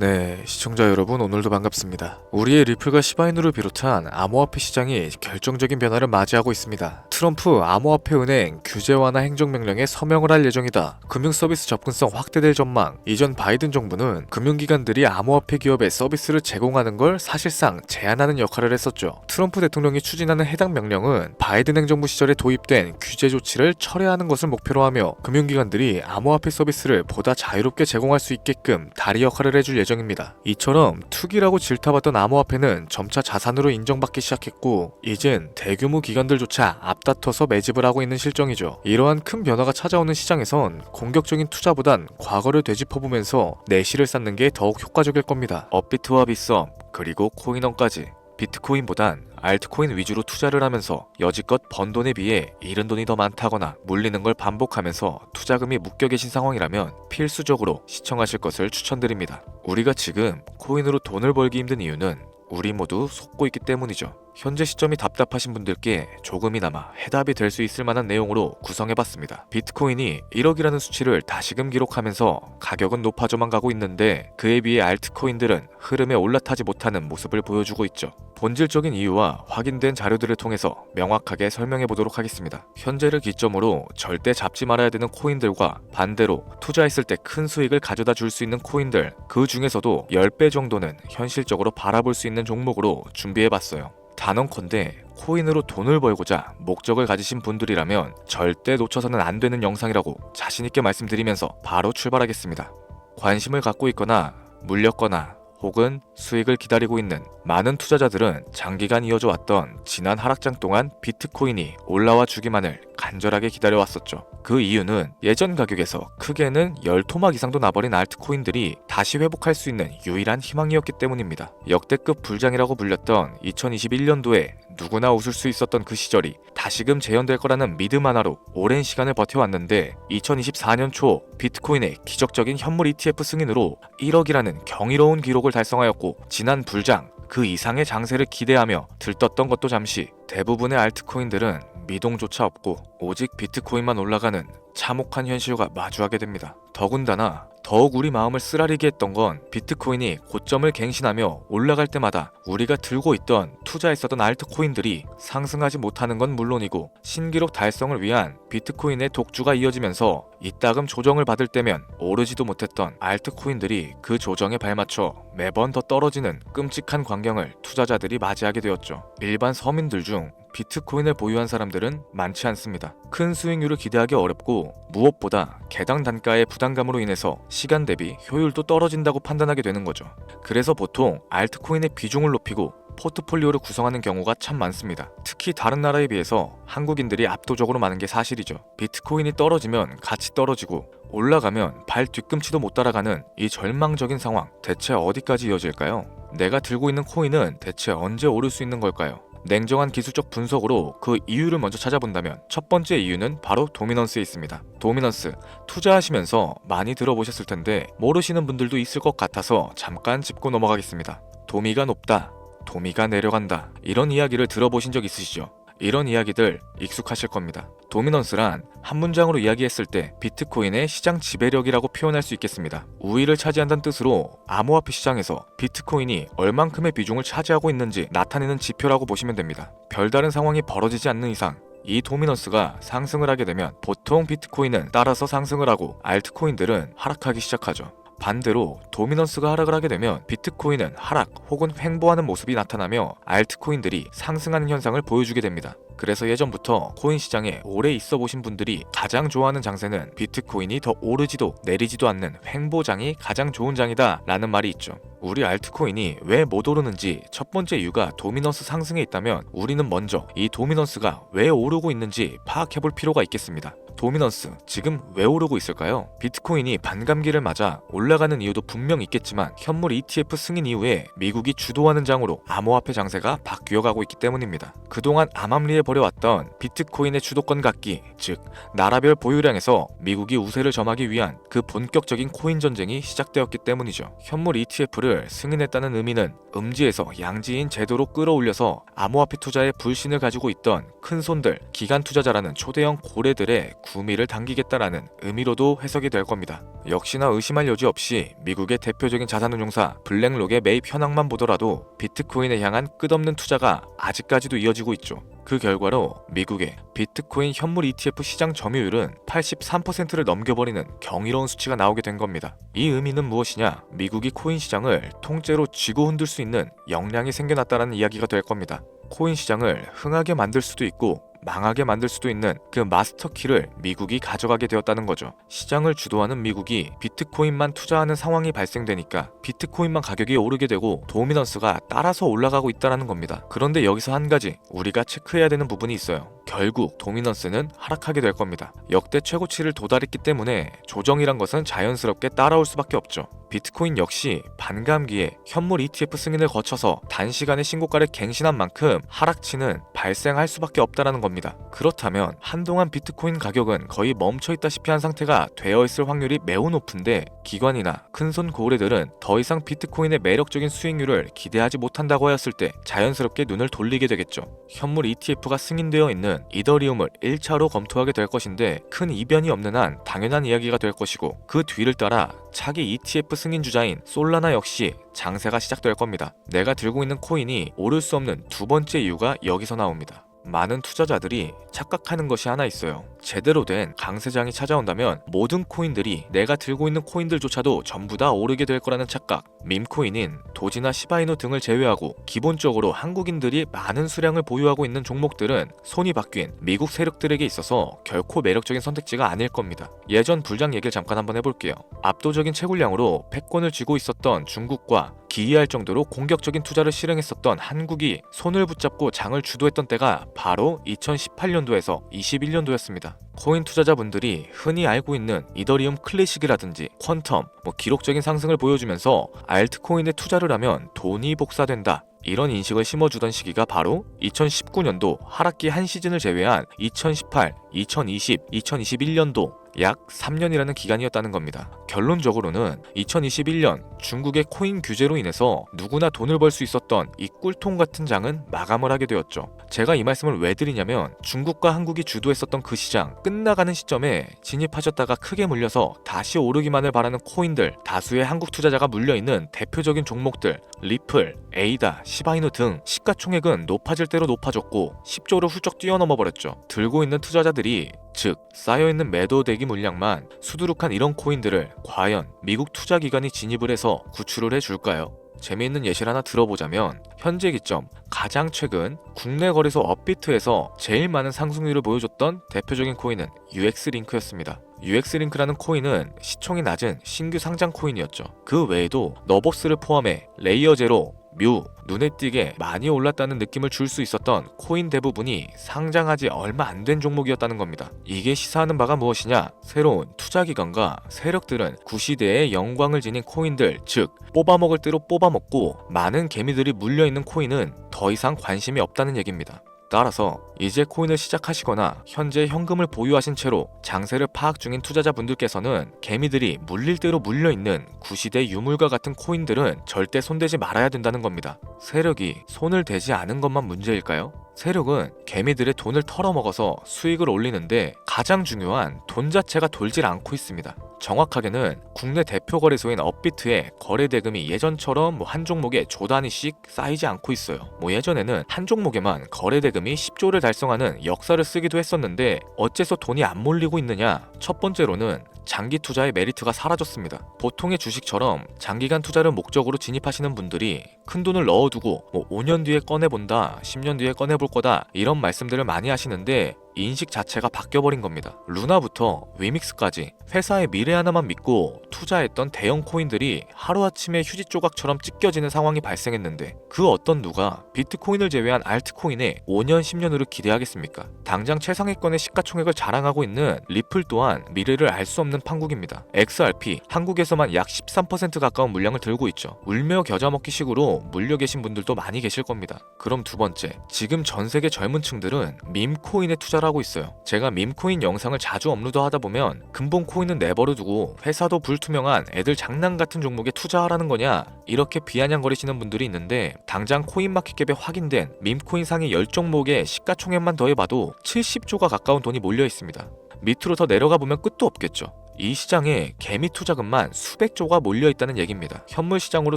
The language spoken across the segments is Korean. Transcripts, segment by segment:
네, 시청자 여러분 오늘도 반갑습니다. 우리의 리플과 시바이누를 비롯한 암호화폐 시장이 결정적인 변화를 맞이하고 있습니다. 트럼프 암호화폐 은행 규제 완화 행정명령에 서명을 할 예정이다. 금융서비스 접근성 확대될 전망. 이전 바이든 정부는 금융기관들이 암호화폐 기업에 서비스를 제공하는 걸 사실상 제한하는 역할을 했었죠. 트럼프 대통령이 추진하는 해당 명령은 바이든 행정부 시절에 도입된 규제 조치를 철회하는 것을 목표로 하며 금융기관들이 암호화폐 서비스를 보다 자유롭게 제공할 수 있게끔 다리 역할을 해줄 예정입니다. 이처럼 투기라고 질타받던 암호화폐는 점차 자산으로 인정받기 시작했고 이젠 대규모 기관들조차 앞다퉈서 매집을 하고 있는 실정이죠. 이러한 큰 변화가 찾아오는 시장에선 공격적인 투자보단 과거를 되짚어보면서 내실을 쌓는 게 더욱 효과적일 겁니다. 업비트와 빗썸 그리고 코인원까지 비트코인보단 알트코인 위주로 투자를 하면서 여지껏 번 돈에 비해 잃은 돈이 더 많다거나 물리는 걸 반복하면서 투자금이 묶여 계신 상황이라면 필수적으로 시청하실 것을 추천드립니다. 우리가 지금 코인으로 돈을 벌기 힘든 이유는 우리 모두 속고 있기 때문이죠. 현재 시점이 답답하신 분들께 조금이나마 해답이 될 수 있을 만한 내용으로 구성해봤습니다. 비트코인이 1억이라는 수치를 다시금 기록하면서 가격은 높아져만 가고 있는데 그에 비해 알트코인들은 흐름에 올라타지 못하는 모습을 보여주고 있죠. 본질적인 이유와 확인된 자료들을 통해서 명확하게 설명해보도록 하겠습니다. 현재를 기점으로 절대 잡지 말아야 되는 코인들과 반대로 투자했을 때 큰 수익을 가져다 줄 수 있는 코인들, 그 중에서도 10배 정도는 현실적으로 바라볼 수 있는 종목으로 준비해봤어요. 단언컨대 코인으로 돈을 벌고자 목적을 가지신 분들이라면 절대 놓쳐서는 안 되는 영상이라고 자신있게 말씀드리면서 바로 출발하겠습니다. 관심을 갖고 있거나 물렸거나 혹은 수익을 기다리고 있는 많은 투자자들은 장기간 이어져 왔던 지난 하락장 동안 비트코인이 올라와 주기만을 간절하게 기다려왔었죠. 그 이유는 예전 가격에서 크게는 10토막 이상도 나버린 알트코인들이 다시 회복할 수 있는 유일한 희망이었기 때문입니다. 역대급 불장이라고 불렸던 2021년도에 누구나 웃을 수 있었던 그 시절이 다시금 재현될 거라는 믿음 하나로 오랜 시간을 버텨왔는데 2024년 초 비트코인의 기적적인 현물 ETF 승인으로 1억이라는 경이로운 기록을 달성하였고 지난 불장 그 이상의 장세를 기대하며 들떴던 것도 잠시 대부분의 알트코인들은 미동조차 없고 오직 비트코인만 올라가는 참혹한 현실과 마주하게 됩니다. 더군다나 더욱 우리 마음을 쓰라리게 했던 건 비트코인이 고점을 갱신하며 올라갈 때마다 우리가 들고 있던 투자했었던 알트코인들이 상승하지 못하는 건 물론이고 신기록 달성을 위한 비트코인의 독주가 이어지면서 이따금 조정을 받을 때면 오르지도 못했던 알트코인들이 그 조정에 발맞춰 매번 더 떨어지는 끔찍한 광경을 투자자들이 맞이하게 되었죠. 일반 서민들 중 비트코인을 보유한 사람들은 많지 않습니다. 큰 수익률을 기대하기 어렵고 무엇보다 개당 단가의 부담감으로 인해서 시간 대비 효율도 떨어진다고 판단하게 되는 거죠. 그래서 보통 알트코인의 비중을 높이고 포트폴리오를 구성하는 경우가 참 많습니다. 특히 다른 나라에 비해서 한국인들이 압도적으로 많은 게 사실이죠. 비트코인이 떨어지면 같이 떨어지고 올라가면 발 뒤꿈치도 못 따라가는 이 절망적인 상황, 대체 어디까지 이어질까요? 내가 들고 있는 코인은 대체 언제 오를 수 있는 걸까요? 냉정한 기술적 분석으로 그 이유를 먼저 찾아본다면 첫 번째 이유는 바로 도미넌스에 있습니다. 도미넌스, 투자하시면서 많이 들어보셨을 텐데 모르시는 분들도 있을 것 같아서 잠깐 짚고 넘어가겠습니다. 도미가 높다, 도미가 내려간다, 이런 이야기를 들어보신 적 있으시죠? 이런 이야기들 익숙하실 겁니다. 도미넌스란 한 문장으로 이야기했을 때 비트코인의 시장 지배력이라고 표현할 수 있겠습니다. 우위를 차지한다는 뜻으로 암호화폐 시장에서 비트코인이 얼만큼의 비중을 차지하고 있는지 나타내는 지표라고 보시면 됩니다. 별다른 상황이 벌어지지 않는 이상 이 도미넌스가 상승을 하게 되면 보통 비트코인은 따라서 상승을 하고 알트코인들은 하락하기 시작하죠. 반대로 도미넌스가 하락을 하게 되면 비트코인은 하락 혹은 횡보하는 모습이 나타나며 알트코인들이 상승하는 현상을 보여주게 됩니다. 그래서 예전부터 코인 시장에 오래 있어 보신 분들이 가장 좋아하는 장세는 비트코인이 더 오르지도 내리지도 않는 횡보장이 가장 좋은 장이다 라는 말이 있죠. 우리 알트코인이 왜 못 오르는지 첫 번째 이유가 도미넌스 상승에 있다면 우리는 먼저 이 도미넌스가 왜 오르고 있는지 파악해볼 필요가 있겠습니다. 도미넌스, 지금 왜 오르고 있을까요? 비트코인이 반감기를 맞아 올라가는 이유도 분명 있겠지만 현물 ETF 승인 이후에 미국이 주도하는 장으로 암호화폐 장세가 바뀌어가고 있기 때문입니다. 그동안 암암리에 벌여왔던 비트코인의 주도권 갖기, 즉 나라별 보유량에서 미국이 우세를 점하기 위한 그 본격적인 코인 전쟁이 시작되었기 때문이죠. 현물 ETF를 승인했다는 의미는 음지에서 양지인 제도로 끌어올려서 암호화폐 투자에 불신을 가지고 있던 큰손들, 기관 투자자라는 초대형 고래들의 구미를 당기겠다라는 의미로도 해석이 될 겁니다. 역시나 의심할 여지 없이 미국의 대표적인 자산운용사 블랙록의 매입 현황만 보더라도 비트코인에 향한 끝없는 투자가 아직까지도 이어지고 있죠. 그 결과로 미국의 비트코인 현물 ETF 시장 점유율은 83%를 넘겨버리는 경이로운 수치가 나오게 된 겁니다. 이 의미는 무엇이냐? 미국이 코인 시장을 통째로 쥐고 흔들 수 있는 역량이 생겨났다는 이야기가 될 겁니다. 코인 시장을 흥하게 만들 수도 있고 망하게 만들 수도 있는 그 마스터키를 미국이 가져가게 되었다는 거죠. 시장을 주도하는 미국이 비트코인만 투자하는 상황이 발생되니까 비트코인만 가격이 오르게 되고 도미넌스가 따라서 올라가고 있다는 겁니다. 그런데 여기서 한 가지 우리가 체크해야 되는 부분이 있어요. 결국 도미넌스는 하락하게 될 겁니다. 역대 최고치를 도달했기 때문에 조정이란 것은 자연스럽게 따라올 수밖에 없죠. 비트코인 역시 반감기에 현물 ETF 승인을 거쳐서 단시간에 신고가를 갱신한 만큼 하락치는 발생할 수밖에 없다는 겁니다. 그렇다면 한동안 비트코인 가격은 거의 멈춰있다시피 한 상태가 되어 있을 확률이 매우 높은데 기관이나 큰손 고래들은 더 이상 비트코인의 매력적인 수익률을 기대하지 못한다고 하였을 때 자연스럽게 눈을 돌리게 되겠죠. 현물 ETF가 승인되어 있는 이더리움을 1차로 검토하게 될 것인데 큰 이변이 없는 한 당연한 이야기가 될 것이고 그 뒤를 따라 차기 ETF 승인 주자인 솔라나 역시 장세가 시작될 겁니다. 내가 들고 있는 코인이 오를 수 없는 두 번째 이유가 여기서 나옵니다. 많은 투자자들이 착각하는 것이 하나 있어요. 제대로 된 강세장이 찾아온다면 모든 코인들이 내가 들고 있는 코인들조차도 전부 다 오르게 될 거라는 착각. 밈코인인 도지나 시바이누 등을 제외하고 기본적으로 한국인들이 많은 수량을 보유하고 있는 종목들은 손이 바뀐 미국 세력들에게 있어서 결코 매력적인 선택지가 아닐 겁니다. 예전 불장 얘기를 잠깐 한번 해볼게요. 압도적인 채굴량으로 패권을 쥐고 있었던 중국과 기이할 정도로 공격적인 투자를 실행했었던 한국이 손을 붙잡고 장을 주도했던 때가 바로 2018년도에서 21년도였습니다. 코인 투자자분들이 흔히 알고 있는 이더리움 클래식이라든지 퀀텀, 기록적인 상승을 보여주면서 알트코인에 투자를 하면 돈이 복사된다. 이런 인식을 심어주던 시기가 바로 2019년도 하락기 한 시즌을 제외한 2018, 2020, 2021년도 약 3년이라는 기간이었다는 겁니다. 결론적으로는 2021년 중국의 코인 규제로 인해서 누구나 돈을 벌 수 있었던 이 꿀통 같은 장은 마감을 하게 되었죠. 제가 이 말씀을 왜 드리냐면 중국과 한국이 주도했었던 그 시장 끝나가는 시점에 진입하셨다가 크게 물려서 다시 오르기만을 바라는 코인들, 다수의 한국 투자자가 물려있는 대표적인 종목들 리플, 에이다, 시바이누 등 시가총액은 높아질 대로 높아졌고 10조를 훌쩍 뛰어넘어 버렸죠. 들고 있는 투자자들이 즉 쌓여있는 매도 대기 물량만 수두룩한 이런 코인들을 과연 미국 투자기관이 진입을 해서 구출을 해줄까요? 재미있는 예시를 하나 들어보자면 현재 기점 가장 최근 국내 거래소 업비트에서 제일 많은 상승률을 보여줬던 대표적인 코인은 UX링크였습니다. UX링크라는 코인은 시총이 낮은 신규 상장 코인이었죠. 그 외에도 너벅스를 포함해 레이어 제로, 뮤, 눈에 띄게 많이 올랐다는 느낌을 줄 수 있었던 코인 대부분이 상장하지 얼마 안 된 종목이었다는 겁니다. 이게 시사하는 바가 무엇이냐? 새로운 투자기관과 세력들은 구시대의 영광을 지닌 코인들, 즉 뽑아먹을 대로 뽑아먹고 많은 개미들이 물려있는 코인은 더 이상 관심이 없다는 얘기입니다. 따라서 이제 코인을 시작하시거나 현재 현금을 보유하신 채로 장세를 파악 중인 투자자분들께서는 개미들이 물릴 대로 물려있는 구시대 유물과 같은 코인들은 절대 손대지 말아야 된다는 겁니다. 세력이 손을 대지 않은 것만 문제일까요? 세력은 개미들의 돈을 털어먹어서 수익을 올리는데 가장 중요한 돈 자체가 돌질 않고 있습니다. 정확하게는 국내 대표 거래소인 업비트의 거래 대금이 예전처럼 한 종목에 조 단위씩 쌓이지 않고 있어요. 예전에는 한 종목에만 거래 대금이 10조를 달성하는 역사를 쓰기도 했었는데 어째서 돈이 안 몰리고 있느냐? 첫 번째로는 장기 투자의 메리트가 사라졌습니다. 보통의 주식처럼 장기간 투자를 목적으로 진입하시는 분들이 큰 돈을 넣어두고 5년 뒤에 꺼내본다, 10년 뒤에 꺼내볼 거다 이런 말씀들을 많이 하시는데 인식 자체가 바뀌어버린 겁니다. 루나부터 위믹스까지 회사의 미래 하나만 믿고 투자했던 대형 코인들이 하루아침에 휴지 조각처럼 찢겨지는 상황이 발생했는데 그 어떤 누가 비트코인을 제외한 알트코인에 5년, 10년으로 기대하겠습니까? 당장 최상위권의 시가총액을 자랑하고 있는 리플 또한 미래를 알 수 없는 판국입니다. XRP, 한국에서만 약 13% 가까운 물량을 들고 있죠. 울며 겨자 먹기 식으로 물려 계신 분들도 많이 계실 겁니다. 그럼 두 번째, 지금 전 세계 젊은 층들은 밈코인에 투자를 하고 있어요. 제가 밈코인 영상을 자주 업로드하다 보면 근본 코인은 내버려두고 회사도 불투명한 애들 장난 같은 종목에 투자하라는 거냐 이렇게 비아냥거리시는 분들이 있는데 당장 코인마켓캡에 확인된 밈코인 상위 10종목의 시가총액만 더해봐도 70조가 가까운 돈이 몰려 있습니다. 밑으로 더 내려가 보면 끝도 없겠죠. 이 시장에 개미 투자금만 수백조가 몰려있다는 얘기입니다. 현물 시장으로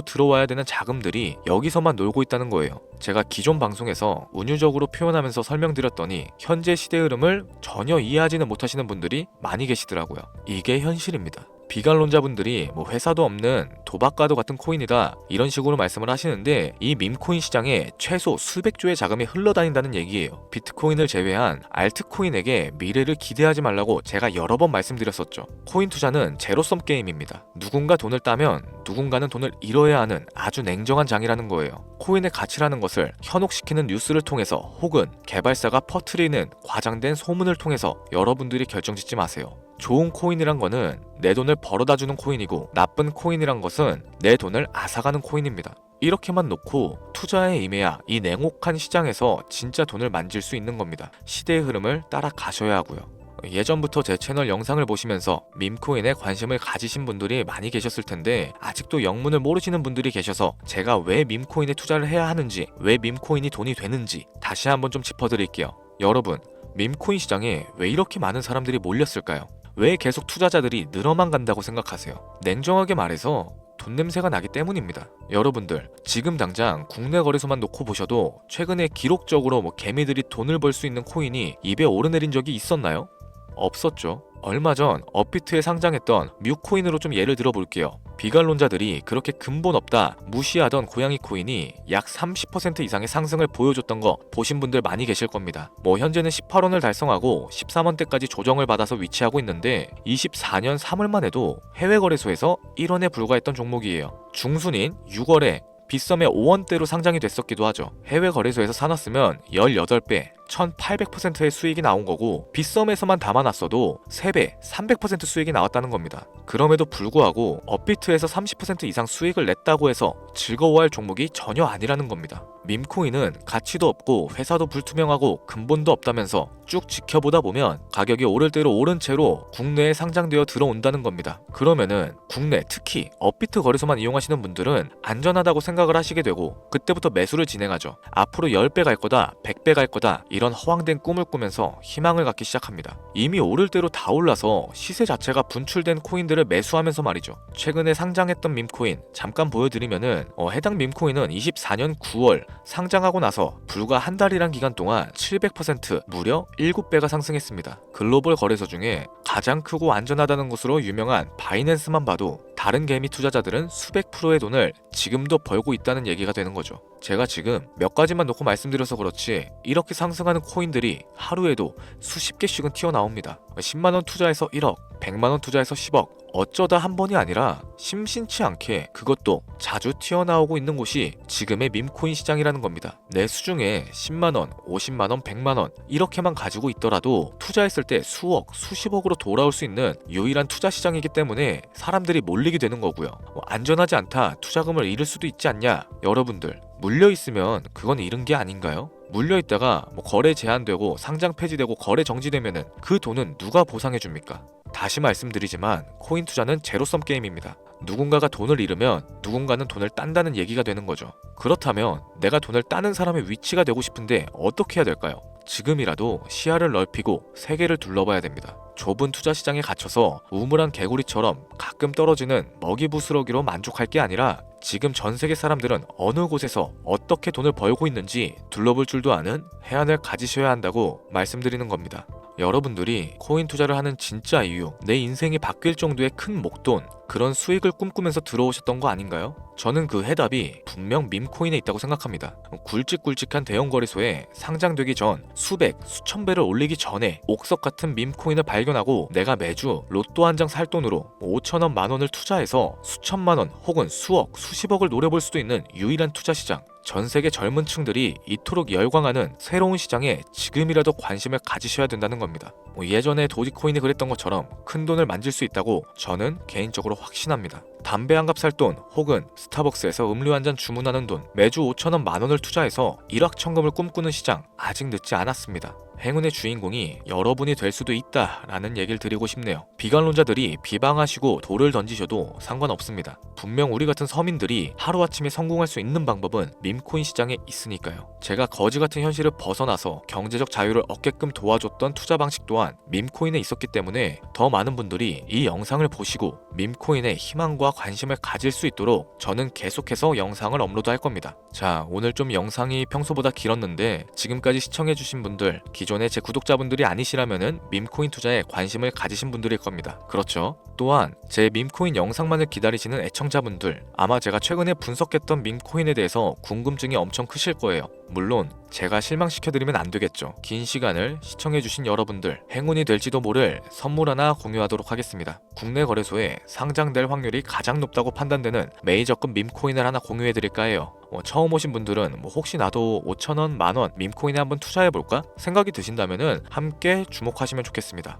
들어와야 되는 자금들이 여기서만 놀고 있다는 거예요. 제가 기존 방송에서 운유적으로 표현하면서 설명드렸더니 현재 시대 흐름을 전혀 이해하지는 못하시는 분들이 많이 계시더라고요. 이게 현실입니다. 비관론자분들이 뭐 회사도 없는 도박과도 같은 코인이다 이런 식으로 말씀을 하시는데, 이 밈코인 시장에 최소 수백조의 자금이 흘러다닌다는 얘기예요. 비트코인을 제외한 알트코인에게 미래를 기대하지 말라고 제가 여러 번 말씀드렸었죠. 코인 투자는 제로섬 게임입니다. 누군가 돈을 따면 누군가는 돈을 잃어야 하는 아주 냉정한 장이라는 거예요. 코인의 가치라는 것을 현혹시키는 뉴스를 통해서 혹은 개발사가 퍼뜨리는 과장된 소문을 통해서 여러분들이 결정짓지 마세요. 좋은 코인이란 거는 내 돈을 벌어다주는 코인이고, 나쁜 코인이란 것은 내 돈을 앗아가는 코인입니다. 이렇게만 놓고 투자에 임해야 이 냉혹한 시장에서 진짜 돈을 만질 수 있는 겁니다. 시대의 흐름을 따라가셔야 하고요. 예전부터 제 채널 영상을 보시면서 밈코인에 관심을 가지신 분들이 많이 계셨을 텐데, 아직도 영문을 모르시는 분들이 계셔서 제가 왜 밈코인에 투자를 해야 하는지, 왜 밈코인이 돈이 되는지 다시 한번 좀 짚어드릴게요. 여러분, 밈코인 시장에 왜 이렇게 많은 사람들이 몰렸을까요? 왜 계속 투자자들이 늘어만 간다고 생각하세요? 냉정하게 말해서 돈 냄새가 나기 때문입니다. 여러분들, 지금 당장 국내 거래소만 놓고 보셔도 최근에 기록적으로 개미들이 돈을 벌 수 있는 코인이 입에 오르내린 적이 있었나요? 없었죠. 얼마 전 업비트에 상장했던 뮤코인으로 좀 예를 들어 볼게요. 비관론자들이 그렇게 근본 없다 무시하던 고양이 코인이 약 30% 이상의 상승을 보여줬던 거 보신 분들 많이 계실 겁니다. 현재는 18원을 달성하고 13원대까지 조정을 받아서 위치하고 있는데, 24년 3월만 해도 해외 거래소에서 1원에 불과했던 종목이에요. 중순인 6월에 빗썸에 5원대로 상장이 됐었기도 하죠. 해외 거래소에서 사놨으면 18배, 1800%의 수익이 나온 거고, 빗썸에서만 담아놨어도 3배, 300% 수익이 나왔다는 겁니다. 그럼에도 불구하고 업비트에서 30% 이상 수익을 냈다고 해서 즐거워할 종목이 전혀 아니라는 겁니다. 밈코인은 가치도 없고 회사도 불투명하고 근본도 없다면서 쭉 지켜보다 보면 가격이 오를 대로 오른 채로 국내에 상장되어 들어온다는 겁니다. 그러면은 국내, 특히 업비트 거래소만 이용하시는 분들은 안전하다고 생각을 하시게 되고, 그때부터 매수를 진행하죠. 앞으로 10배 갈 거다, 100배 갈 거다, 이런 허황된 꿈을 꾸면서 희망을 갖기 시작합니다. 이미 오를 대로 다 올라서 시세 자체가 분출된 코인들을 매수하면서 말이죠. 최근에 상장했던 밈코인 잠깐 보여드리면은 해당 밈코인은 24년 9월 상장하고 나서 불과 한 달이란 기간 동안 700% 무려 7배가 상승했습니다. 글로벌 거래소 중에 가장 크고 안전하다는 곳으로 유명한 바이낸스만 봐도 다른 개미 투자자들은 수백 프로의 돈을 지금도 벌고 있다는 얘기가 되는 거죠. 제가 지금 몇 가지만 놓고 말씀드려서 그렇지, 이렇게 상승하는 코인들이 하루에도 수십 개씩은 튀어나옵니다. 10만원 투자해서 1억, 100만원 투자해서 10억, 어쩌다 한 번이 아니라 심심치 않게 그것도 자주 튀어나오고 있는 곳이 지금의 밈코인 시장이라는 겁니다. 내 수중에 10만원, 50만원, 100만원 이렇게만 가지고 있더라도 투자했을 때 수억, 수십억으로 돌아올 수 있는 유일한 투자 시장이기 때문에 사람들이 몰리게 되는 거고요. 안전하지 않다, 투자금을 잃을 수도 있지 않냐? 여러분들, 물려있으면 그건 잃은 게 아닌가요? 물려있다가 거래 제한되고 상장 폐지되고 거래 정지되면은 그 돈은 누가 보상해줍니까? 다시 말씀드리지만 코인 투자는 제로섬 게임입니다. 누군가가 돈을 잃으면 누군가는 돈을 딴다는 얘기가 되는 거죠. 그렇다면 내가 돈을 따는 사람의 위치가 되고 싶은데 어떻게 해야 될까요? 지금이라도 시야를 넓히고 세계를 둘러봐야 됩니다. 좁은 투자 시장에 갇혀서 우물안 개구리처럼 가끔 떨어지는 먹이 부스러기로 만족할 게 아니라, 지금 전 세계 사람들은 어느 곳에서 어떻게 돈을 벌고 있는지 둘러볼 줄도 아는 해안을 가지셔야 한다고 말씀드리는 겁니다. 여러분들이 코인 투자를 하는 진짜 이유, 내 인생이 바뀔 정도의 큰 목돈, 그런 수익을 꿈꾸면서 들어오셨던 거 아닌가요? 저는 그 해답이 분명 밈코인에 있다고 생각합니다. 굵직굵직한 대형 거래소에 상장되기 전 수백, 수천 배를 올리기 전에 옥석 같은 밈코인을 발견하고 내가 매주 로또 한 장 살 돈으로 5천원, 만원을 투자해서 수천만원 혹은 수억, 수십억을 노려볼 수도 있는 유일한 투자 시장. 전 세계 젊은 층들이 이토록 열광하는 새로운 시장에 지금이라도 관심을 가지셔야 된다는 겁니다. 예전에 도지코인이 그랬던 것처럼 큰 돈을 만질 수 있다고 저는 개인적으로 확신합니다. 담배 한 갑 살 돈 혹은 스타벅스에서 음료 한 잔 주문하는 돈, 매주 5천원 만원을 투자해서 일확천금을 꿈꾸는 시장, 아직 늦지 않았습니다. 행운의 주인공이 여러분이 될 수도 있다라는 얘기를 드리고 싶네요. 비관론자들이 비방하시고 돌을 던지셔도 상관없습니다. 분명 우리 같은 서민들이 하루아침에 성공할 수 있는 방법은 밈코인 시장에 있으니까요. 제가 거지 같은 현실을 벗어나서 경제적 자유를 얻게끔 도와줬던 투자 방식 또한 밈코인에 있었기 때문에 더 많은 분들이 이 영상을 보시고 밈코인에 희망과 관심을 가질 수 있도록 저는 계속해서 영상을 업로드할 겁니다. 자, 오늘 좀 영상이 평소보다 길었는데 지금까지 시청해주신 분들, 기존의 제 구독자분들이 아니시라면은 밈코인 투자에 관심을 가지신 분들일 겁니다. 그렇죠? 또한 제 밈코인 영상만을 기다리시는 애청자분들, 아마 제가 최근에 분석했던 밈코인에 대해서 궁금증이 엄청 크실 거예요. 물론 제가 실망시켜드리면 안 되겠죠. 긴 시간을 시청해주신 여러분들, 행운이 될지도 모를 선물 하나 공유하도록 하겠습니다. 국내 거래소에 상장될 확률이 가장 높다고 판단되는 메이저급 밈코인을 하나 공유해드릴까 해요. 처음 오신 분들은 혹시 나도 5천원, 만원 밈코인에 한번 투자해볼까? 생각이 드신다면은 함께 주목하시면 좋겠습니다.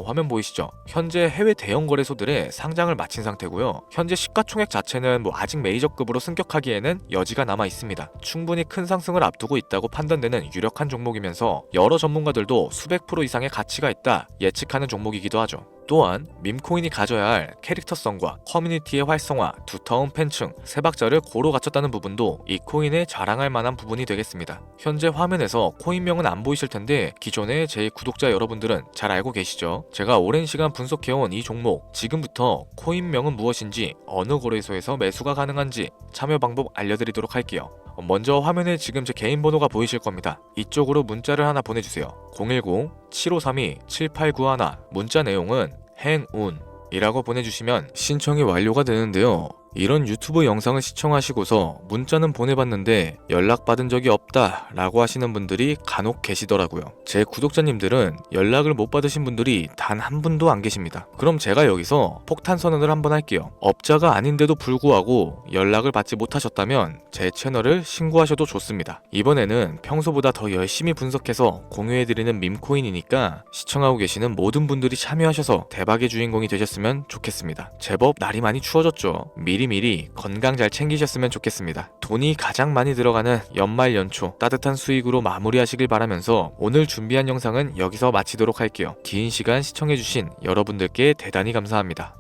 화면 보이시죠? 현재 해외 대형 거래소들의 상장을 마친 상태고요. 현재 시가총액 자체는 아직 메이저급으로 승격하기에는 여지가 남아 있습니다. 충분히 큰 상승을 앞두고 있다고 판단되는 유력한 종목이면서 여러 전문가들도 수백 프로 이상의 가치가 있다 예측하는 종목이기도 하죠. 또한 밈코인이 가져야 할 캐릭터성과 커뮤니티의 활성화, 두터운 팬층, 세 박자를 고루 갖췄다는 부분도 이 코인에 자랑할 만한 부분이 되겠습니다. 현재 화면에서 코인명은 안 보이실 텐데 기존의 제 구독자 여러분들은 잘 알고 계시죠? 제가 오랜 시간 분석해온 이 종목, 지금부터 코인명은 무엇인지, 어느 거래소에서 매수가 가능한지 참여 방법 알려드리도록 할게요. 먼저 화면에 지금 제 개인 번호가 보이실 겁니다. 이쪽으로 문자를 하나 보내주세요. 010-7532-7891. 문자 내용은 행운이라고 보내주시면 신청이 완료가 되는데요. 이런 유튜브 영상을 시청하시고서 문자는 보내봤는데 연락받은 적이 없다 라고 하시는 분들이 간혹 계시더라고요. 제 구독자님들은 연락을 못 받으신 분들이 단 한 분도 안 계십니다. 그럼 제가 여기서 폭탄 선언을 한번 할게요. 업자가 아닌데도 불구하고 연락을 받지 못하셨다면 제 채널을 신고하셔도 좋습니다. 이번에는 평소보다 더 열심히 분석해서 공유해드리는 밈코인이니까 시청하고 계시는 모든 분들이 참여하셔서 대박의 주인공이 되셨으면 좋겠습니다. 제법 날이 많이 추워졌죠. 미리미리 건강 잘 챙기셨으면 좋겠습니다. 돈이 가장 많이 들어가는 연말 연초 따뜻한 수익으로 마무리하시길 바라면서 오늘 준비한 영상은 여기서 마치도록 할게요. 긴 시간 시청해주신 여러분들께 대단히 감사합니다.